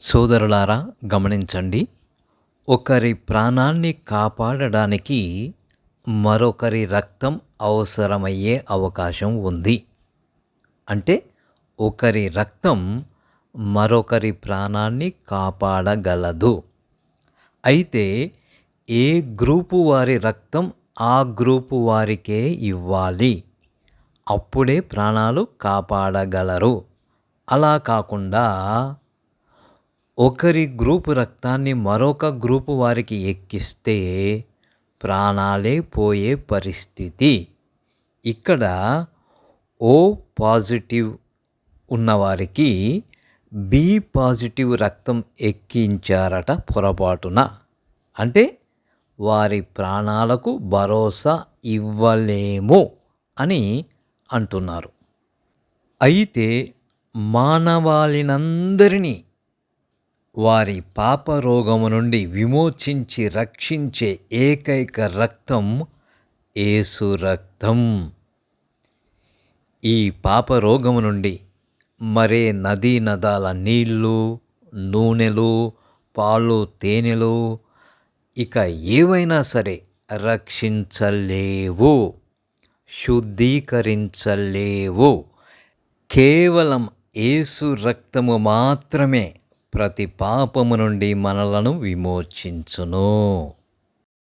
సోదరులారా గమనించండి. ఒకరి ప్రాణాన్ని కాపాడడానికి మరొకరి రక్తం అవసరమయ్యే అవకాశం ఉంది. అంటే ఒకరి రక్తం మరొకరి ప్రాణాన్ని కాపాడగలదు. అయితే ఏ గ్రూపు వారి రక్తం ఆ గ్రూపు వారికే ఇవ్వాలి. అప్పుడే ప్రాణాలు కాపాడగలరు. అలా కాకుండా ఒకరి గ్రూపు రక్తాన్ని మరొక గ్రూపు వారికి ఎక్కిస్తే ప్రాణాలే పోయే పరిస్థితి. ఇక్కడ ఓ పాజిటివ్ ఉన్నవారికి బి పాజిటివ్ రక్తం ఎక్కించారట పొరపాటున. అంటే వారి ప్రాణాలకు భరోసా ఇవ్వలేము అని అంటున్నారు. అయితే మానవాళినందరినీ వారి పాపరోగము నుండి విమోచించి రక్షించే ఏకైక రక్తం యేసు రక్తం. ఈ పాపరోగము నుండి మరే నదీ నదాల నీళ్ళు, నూనెలు, పాలు, తేనెలు ఇక ఏవైనా సరే రక్షించలేవు, శుద్ధీకరించలేవు. కేవలం యేసు రక్తము మాత్రమే ప్రతి పాపము నుండి మనలను విమోచించును.